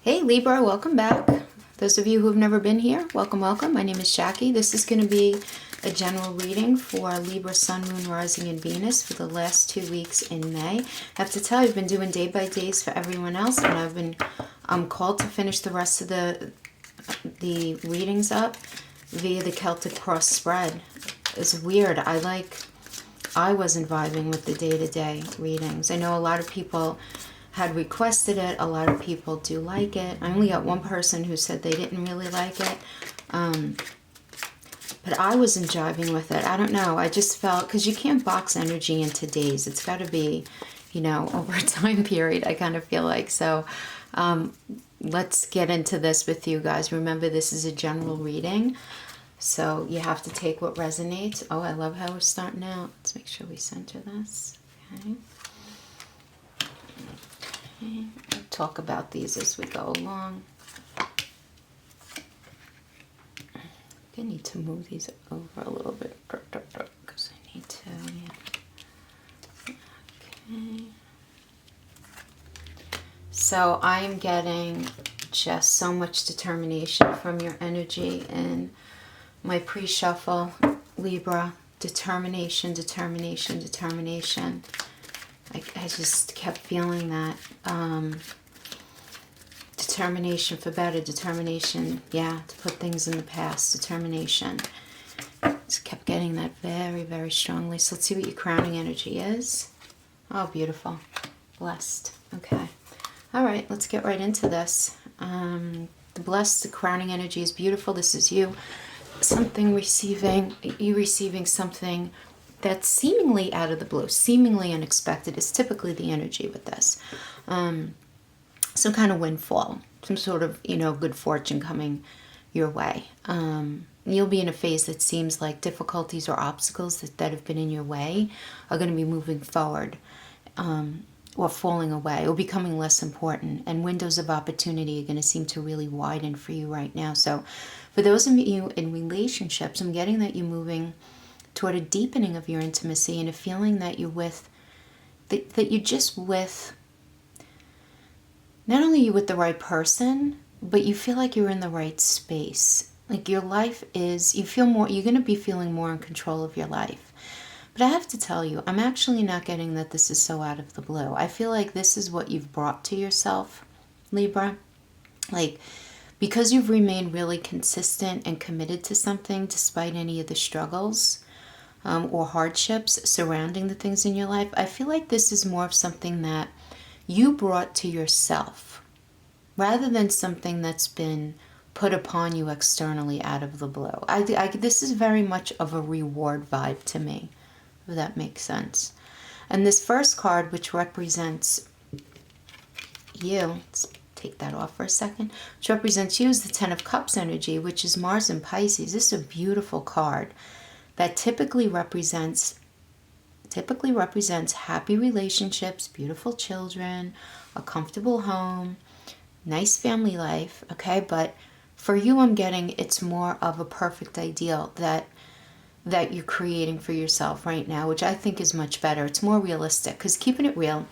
Hey Libra, welcome back. Those of you who have never been here, welcome, welcome. My name is Jackie. This is going to be a general reading for Libra, Sun, Moon, Rising, and Venus for the last 2 weeks in May. I have to tell you, I've been doing day by days for everyone else, and I've been called to finish the rest of the readings up via the Celtic cross spread. It's weird. I wasn't vibing with the day-to-day readings. I know a lot of people had requested it. A lot of people do like it. I only got one person who said they didn't really like it. But I wasn't jiving with it. I don't know. I just felt, because you can't box energy into days. It's got to be, over a time period, I kind of feel like. So let's get into this with you guys. Remember, this is a general reading. So you have to take what resonates. Oh, I love how we're starting out. Let's make sure we center this. Okay. We'll talk about these as we go along. I need to move these over a little bit because I need to. Yeah. Okay. So I am getting just so much determination from your energy in my pre-shuffle, Libra. Determination, determination, determination. I just kept feeling that determination for better, determination, to put things in the past, determination. Just kept getting that very, very strongly. So let's see what your crowning energy is. Oh, beautiful. Blessed. Okay. All right, let's get right into this. The blessed, the crowning energy is beautiful. This is you. You receiving something that's seemingly out of the blue, seemingly unexpected is typically the energy with this. Some kind of windfall, some sort of, good fortune coming your way. You'll be in a phase that seems like difficulties or obstacles that have been in your way are going to be moving forward or falling away or becoming less important. And windows of opportunity are going to seem to really widen for you right now. So for those of you in relationships, I'm getting that you're moving toward a deepening of your intimacy and a feeling that you're just with, not only you with the right person, but you feel like you're in the right space. Like your life is, you're going to be feeling more in control of your life. But I have to tell you, I'm actually not getting that this is so out of the blue. I feel like this is what you've brought to yourself, Libra. Like, because you've remained really consistent and committed to something despite any of the struggles, or hardships surrounding the things in your life, I feel like this is more of something that you brought to yourself rather than something that's been put upon you externally out of the blue. This is very much of a reward vibe to me, if that makes sense. And this first card, which represents you, let's take that off for a second, which represents you, is the Ten of Cups energy, which is Mars and Pisces. This is a beautiful card that typically represents happy relationships, beautiful children, a comfortable home, nice family life, okay? But for you, I'm getting it's more of a perfect ideal that you're creating for yourself right now, which I think is much better. It's more realistic, because keeping it real,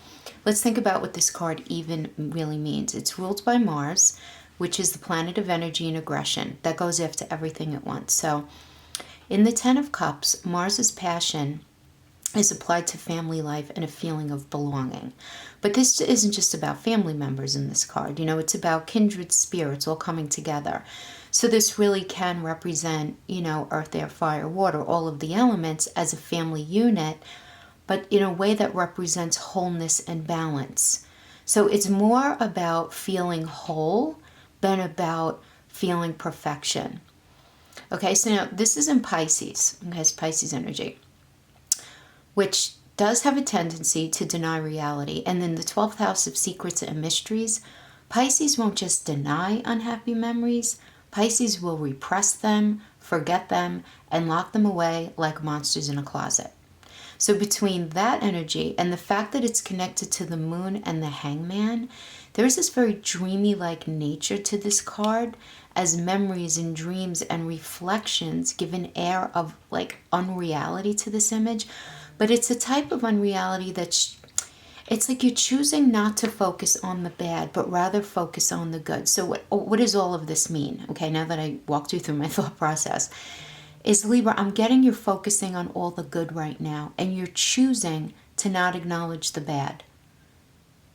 let's think about what this card even really means. It's ruled by Mars, which is the planet of energy and aggression that goes after everything at once. So in the Ten of Cups, Mars's passion is applied to family life and a feeling of belonging. But this isn't just about family members in this card. It's about kindred spirits all coming together. So this really can represent, earth, air, fire, water, all of the elements as a family unit, but in a way that represents wholeness and balance. So it's more about feeling whole than about feeling perfection. Okay, so now this is in Pisces. Okay, it's Pisces energy, which does have a tendency to deny reality. And in the 12th house of secrets and mysteries, Pisces won't just deny unhappy memories. Pisces will repress them, forget them, and lock them away like monsters in a closet. So between that energy and the fact that it's connected to the moon and the hangman, there's this very dreamy-like nature to this card, as memories and dreams and reflections give an air of like unreality to this image. But it's a type of unreality that's it's like you're choosing not to focus on the bad, but rather focus on the good. So what does all of this mean? Okay, now that I walked you through my thought process, is Libra, I'm getting you're focusing on all the good right now, and you're choosing to not acknowledge the bad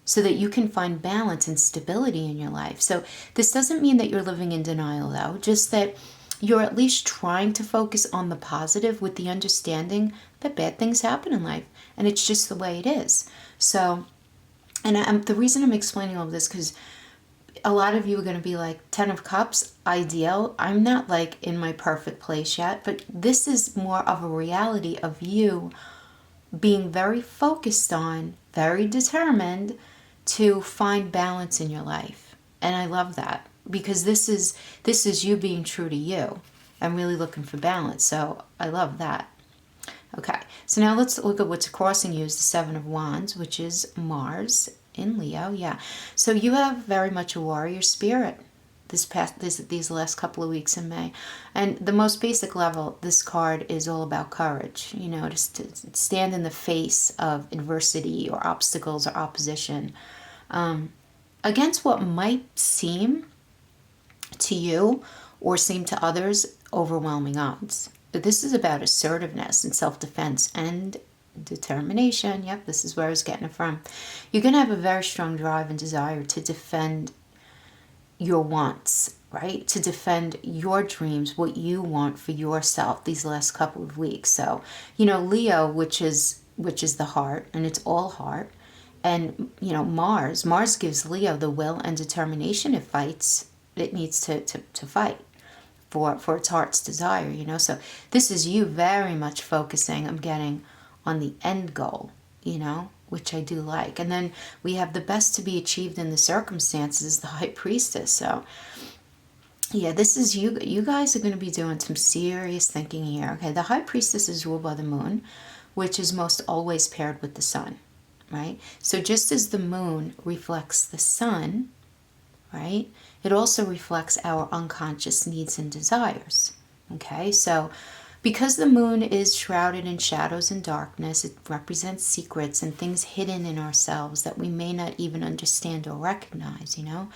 so that you can find balance and stability in your life. So this doesn't mean that you're living in denial, though, just that you're at least trying to focus on the positive with the understanding that bad things happen in life, and it's just the way it is. So, and the reason I'm explaining all of this, because a lot of you are going to be like, 10 of Cups, ideal. I'm not like in my perfect place yet, but this is more of a reality of you being very focused on, very determined to find balance in your life. And I love that, because this is you being true to you. I'm really looking for balance, so I love that. Okay, so now let's look at what's crossing you is the Seven of Wands, which is Mars in Leo. Yeah, so you have very much a warrior spirit these last couple of weeks in May. And the most basic level, this card is all about courage, you know, to stand in the face of adversity or obstacles or opposition, against what might seem to you or seem to others overwhelming odds. But this is about assertiveness and self-defense and determination. Yep, this is where I was getting it from. You're going to have a very strong drive and desire to defend your wants, right? To defend your dreams, what you want for yourself these last couple of weeks. So, you know, Leo, which is the heart, and it's all heart. And, you know, Mars gives Leo the will and determination it needs to fight for its heart's desire, you know. So this is you very much focusing, I'm getting, on the end goal, you know, which I do like. And then we have the best to be achieved in the circumstances, the High Priestess. So yeah, this is you. You guys are going to be doing some serious thinking here. Okay, the High Priestess is ruled by the moon, which is most always paired with the sun, right? So just as the moon reflects the sun, right, it also reflects our unconscious needs and desires. Okay, so because the moon is shrouded in shadows and darkness, it represents secrets and things hidden in ourselves that we may not even understand or recognize, you know.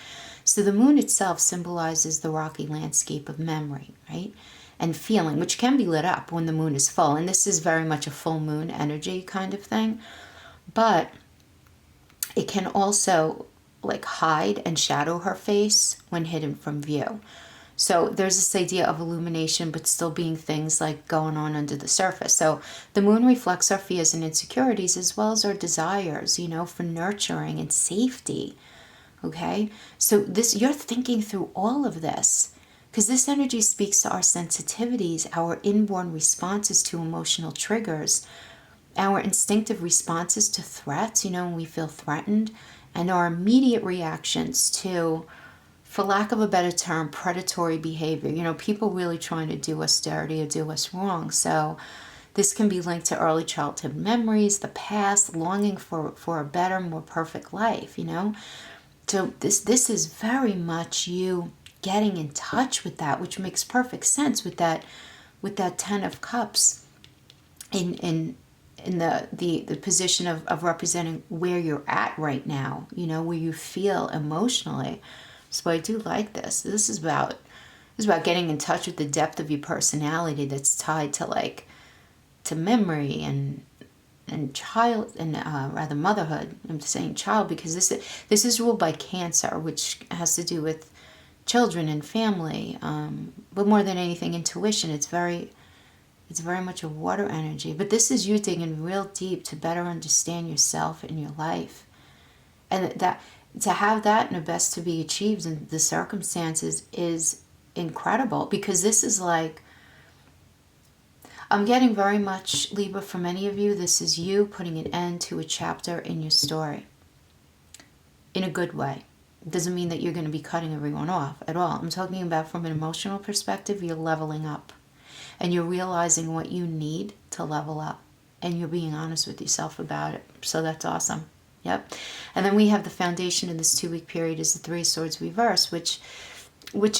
So the moon itself symbolizes the rocky landscape of memory, right, and feeling, which can be lit up when the moon is full. And this is very much a full moon energy kind of thing. But it can also like hide and shadow her face when hidden from view. So there's this idea of illumination, but still being things like going on under the surface. So the moon reflects our fears and insecurities as well as our desires, you know, for nurturing and safety. Okay, so you're thinking through all of this because this energy speaks to our sensitivities, our inborn responses to emotional triggers, our instinctive responses to threats, you know, when we feel threatened, and our immediate reactions to, for lack of a better term, predatory behavior. You know, people really trying to do us dirty or do us wrong. So this can be linked to early childhood memories, the past, longing for a better, more perfect life, you know. So this is very much you getting in touch with that, which makes perfect sense with that 10 of Cups in the position of representing where you're at right now, you know, where you feel emotionally. So I do like this. This is about getting in touch with the depth of your personality that's tied to memory and child and rather motherhood. I'm saying child because this is ruled by Cancer, which has to do with children and family, but more than anything, intuition. It's very much a water energy. But this is you digging real deep to better understand yourself and your life, and that to have that and the best to be achieved in the circumstances is incredible, because this is like, I'm getting very much, Libra, for many of you, this is you putting an end to a chapter in your story in a good way. It doesn't mean that you're going to be cutting everyone off at all. I'm talking about from an emotional perspective, you're leveling up and you're realizing what you need to level up and you're being honest with yourself about it. So that's awesome. Yep. And then we have the foundation in this 2-week period is the Three of Swords reverse, which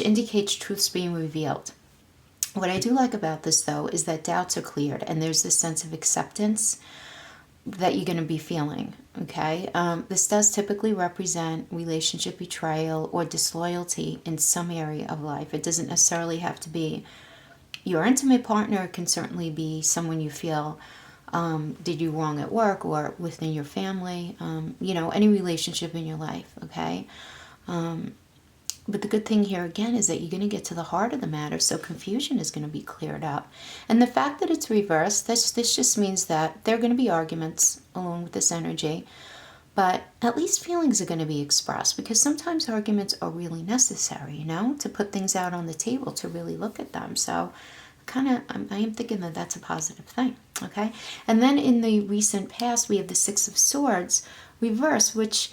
indicates truths being revealed. What I do like about this, though, is that doubts are cleared and there's this sense of acceptance that you're going to be feeling, okay? This does typically represent relationship betrayal or disloyalty in some area of life. It doesn't necessarily have to be your intimate partner. It can certainly be someone you feel did you wrong at work or within your family, any relationship in your life, okay? But the good thing here again is that you're going to get to the heart of the matter, so confusion is going to be cleared up. And the fact that it's reversed, this just means that there are going to be arguments along with this energy, but at least feelings are going to be expressed, because sometimes arguments are really necessary, to put things out on the table, to really look at them. So I am thinking that that's a positive thing, okay? And then in the recent past, we have the Six of Swords reversed, which,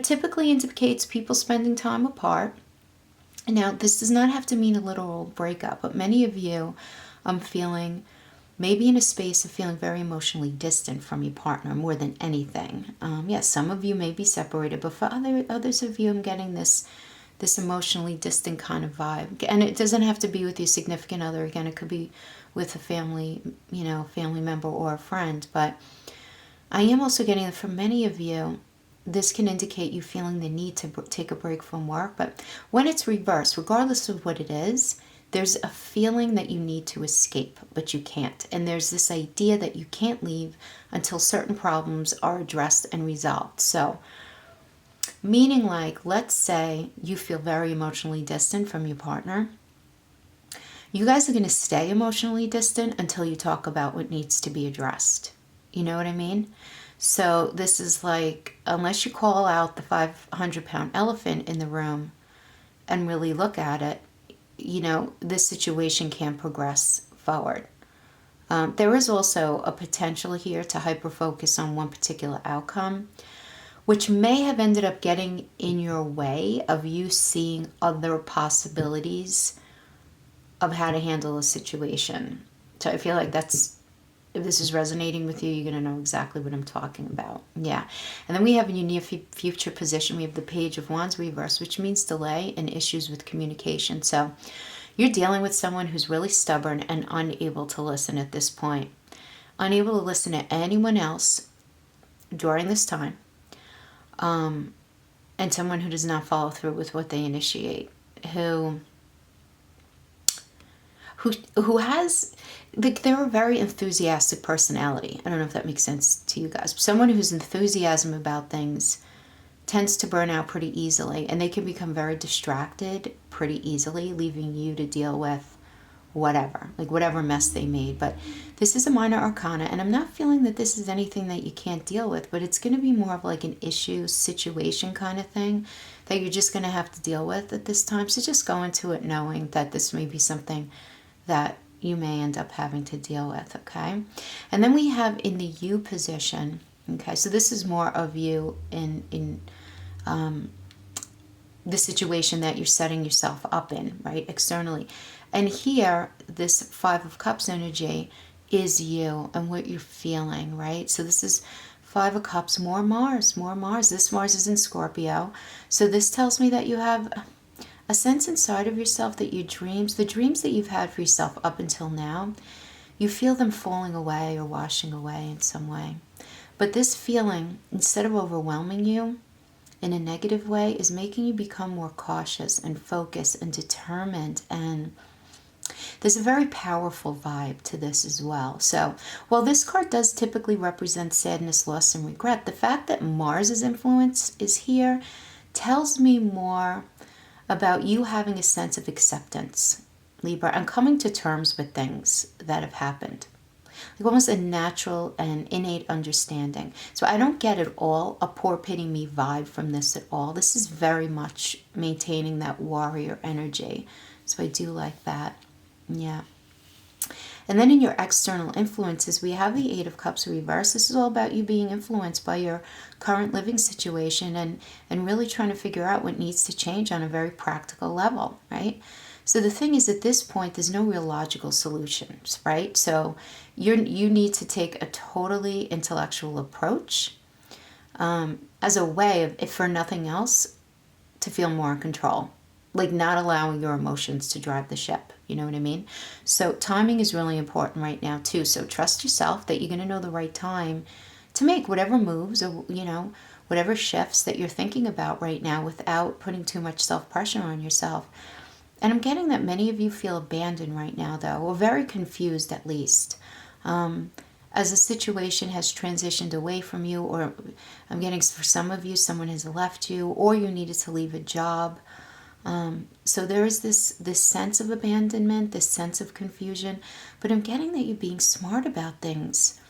typically indicates people spending time apart. Now, this does not have to mean a literal breakup, but many of you feeling maybe in a space of feeling very emotionally distant from your partner more than anything. Yes, some of you may be separated, but for others of you, I'm getting this emotionally distant kind of vibe. And it doesn't have to be with your significant other. Again, it could be with a family, family member or a friend. But I am also getting that for many of you, this can indicate you feeling the need to take a break from work. But when it's reversed, regardless of what it is, there's a feeling that you need to escape, but you can't. And there's this idea that you can't leave until certain problems are addressed and resolved. So, meaning like, let's say you feel very emotionally distant from your partner. You guys are going to stay emotionally distant until you talk about what needs to be addressed. You know what I mean? So this is like, unless you call out the 500-pound elephant in the room and really look at it, this situation can progress forward. There is also a potential here to hyper-focus on one particular outcome, which may have ended up getting in your way of you seeing other possibilities of how to handle a situation. So I feel like if this is resonating with you, you're going to know exactly what I'm talking about. Yeah. And then we have in your near future position, we have the Page of Wands reverse, which means delay and issues with communication. So you're dealing with someone who's really stubborn and unable to listen at this point. Unable to listen to anyone else during this time. And someone who does not follow through with what they initiate. Who has, they're a very enthusiastic personality. I don't know if that makes sense to you guys. Someone who's enthusiasm about things tends to burn out pretty easily, and they can become very distracted pretty easily, leaving you to deal with whatever mess they made. But this is a minor arcana, and I'm not feeling that this is anything that you can't deal with, but it's going to be more of like an issue situation kind of thing that you're just going to have to deal with at this time. So just go into it knowing that this may be something that you may end up having to deal with, okay? And then we have in the you position, okay? So this is more of you in the situation that you're setting yourself up in, right, externally. And here, this Five of Cups energy is you and what you're feeling, right? So this is Five of Cups, more Mars. This Mars is in Scorpio. So this tells me that you have a sense inside of yourself that the dreams that you've had for yourself up until now, you feel them falling away or washing away in some way. But this feeling, instead of overwhelming you in a negative way, is making you become more cautious and focused and determined. And there's a very powerful vibe to this as well. So while this card does typically represent sadness, loss, and regret, the fact that Mars's influence is here tells me more about you having a sense of acceptance, Libra, and coming to terms with things that have happened. Like almost a natural and innate understanding. So I don't get at all a poor pity me vibe from this at all. This is very much maintaining that warrior energy. So I do like that. Yeah. And then in your external influences, we have the Eight of Cups reverse. This is all about you being influenced by your current living situation and really trying to figure out what needs to change on a very practical level, right? So the thing is, at this point, there's no real logical solutions, right? So you need to take a totally intellectual approach as a way of, if for nothing else, to feel more in control. Like not allowing your emotions to drive the ship. You know what I mean? So timing is really important right now too. So trust yourself that you're going to know the right time to make whatever moves or, whatever shifts that you're thinking about right now without putting too much self-pressure on yourself. And I'm getting that many of you feel abandoned right now, though, or very confused at least. As a situation has transitioned away from you, or I'm getting for some of you, someone has left you, or you needed to leave a job. So there is this sense of abandonment, this sense of confusion, but I'm getting that you're being smart about things.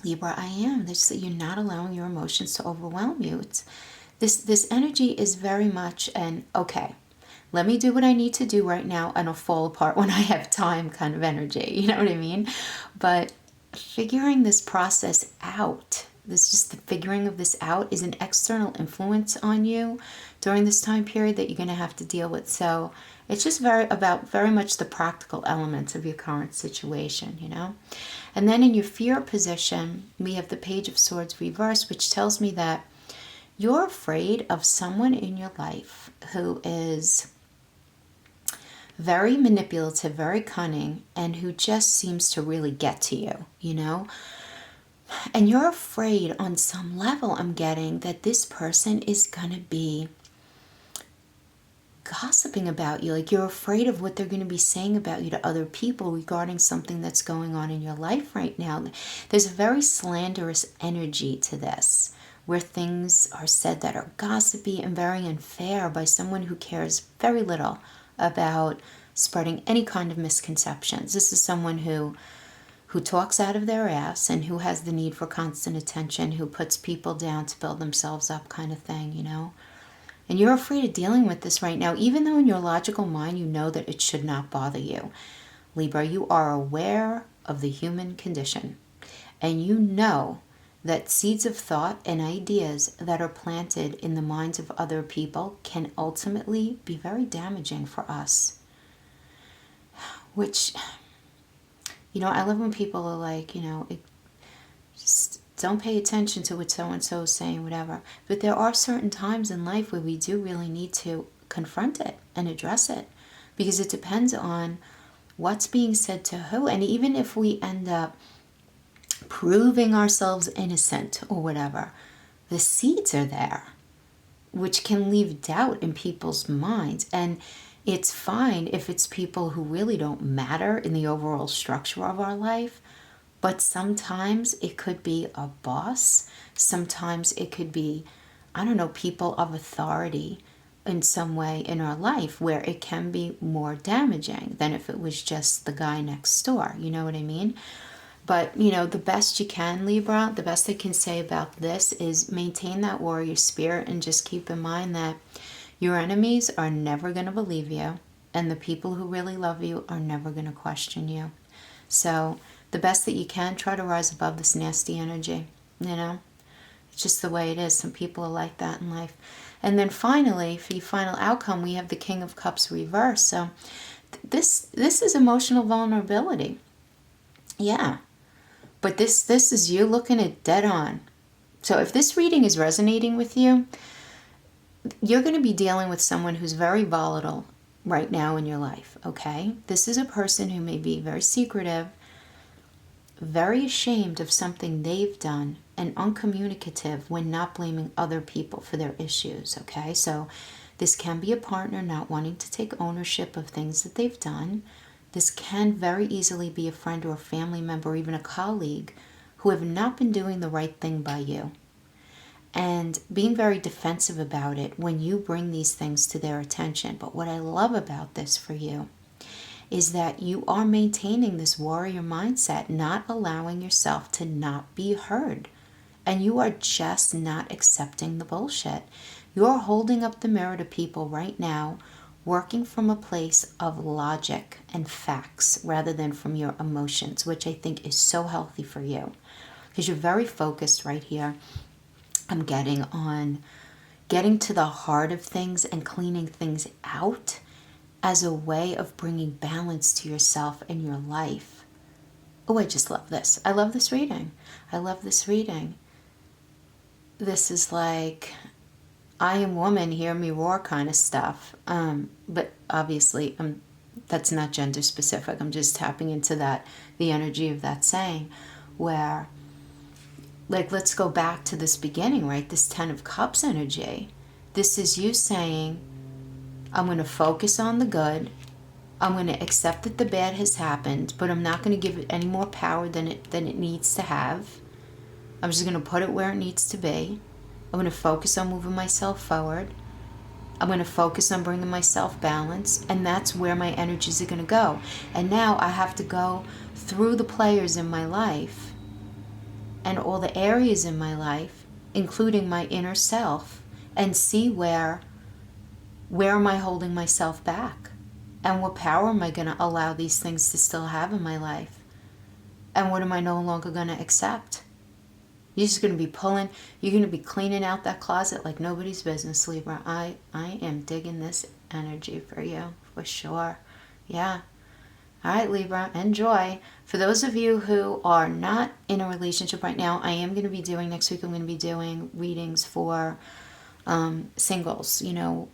Libra, I am. This that you're not allowing your emotions to overwhelm you. It's this energy is very much an okay. Let me do what I need to do right now, and I'll fall apart when I have time kind of energy. You know what I mean? But figuring this process out, this just the figuring of this out is an external influence on you during this time period that you're going to have to deal with. So it's just very much the practical elements of your current situation, And then in your fear position, we have the Page of Swords reversed, which tells me that you're afraid of someone in your life who is very manipulative, very cunning, and who just seems to really get to you, And you're afraid on some level, I'm getting, that this person is going to be gossiping about you. Like, you're afraid of what they're going to be saying about you to other people regarding something that's going on in your life right now. There's a very slanderous energy to this, where things are said that are gossipy and very unfair by someone who cares very little about spreading any kind of misconceptions. This is someone who talks out of their ass and who has the need for constant attention, who puts people down to build themselves up kind of thing, And you're afraid of dealing with this right now, even though in your logical mind you know that it should not bother you. Libra, you are aware of the human condition, and you know that seeds of thought and ideas that are planted in the minds of other people can ultimately be very damaging for us. Which, I love when people are like, just don't pay attention to what so-and-so is saying, whatever. But there are certain times in life where we do really need to confront it and address it, because it depends on what's being said to who. And even if we end up proving ourselves innocent or whatever, the seeds are there, which can leave doubt in people's minds. And it's fine if it's people who really don't matter in the overall structure of our life, but sometimes it could be a boss. Sometimes it could be, people of authority in some way in our life, where it can be more damaging than if it was just the guy next door. You know what I mean? But, the best you can, Libra, the best I can say about this is maintain that warrior spirit and just keep in mind that your enemies are never going to believe you, and the people who really love you are never going to question you. So the best that you can, try to rise above this nasty energy, It's just the way it is. Some people are like that in life. And then finally, for your final outcome, we have the King of Cups reversed. So this is emotional vulnerability. Yeah. But this is you looking at dead on. So if this reading is resonating with you, you're going to be dealing with someone who's very volatile right now in your life, okay? This is a person who may be very secretive, very ashamed of something they've done, and uncommunicative when not blaming other people for their issues, okay? So this can be a partner not wanting to take ownership of things that they've done. This can very easily be a friend or a family member or even a colleague who have not been doing the right thing by you, and being very defensive about it when you bring these things to their attention. But what I love about this for you is that you are maintaining this warrior mindset, not allowing yourself to not be heard. And you are just not accepting the bullshit. You're holding up the mirror to people right now, working from a place of logic and facts rather than from your emotions, which I think is so healthy for you, because you're very focused right here. I'm getting on getting to the heart of things and cleaning things out as a way of bringing balance to yourself and your life. Oh, I just love this. I love this reading. I love this reading. This is like, I am woman, hear me roar kind of stuff. But obviously, that's not gender specific. I'm just tapping into the energy of that saying, where like, let's go back to this beginning, right? This 10 of Cups energy. This is you saying, I'm going to focus on the good. I'm going to accept that the bad has happened, but I'm not going to give it any more power than it needs to have. I'm just going to put it where it needs to be. I'm going to focus on moving myself forward. I'm going to focus on bringing myself balance, and that's where my energies are going to go. And now I have to go through the players in my life and all the areas in my life, including my inner self, and see where am I holding myself back? And what power am I going to allow these things to still have in my life? And what am I no longer going to accept? You're just going to be you're going to be cleaning out that closet like nobody's business, Libra. I am digging this energy for you, for sure. Yeah. All right, Libra, enjoy. For those of you who are not in a relationship right now, I am going to be doing, next week I'm going to be doing readings for singles. You know,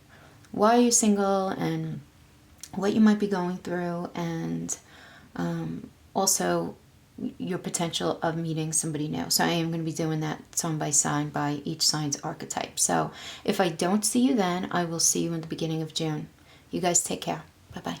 why are you single and what you might be going through, and also your potential of meeting somebody new. So I am going to be doing that sign by sign by each sign's archetype. So if I don't see you then, I will see you in the beginning of June. You guys take care. Bye-bye.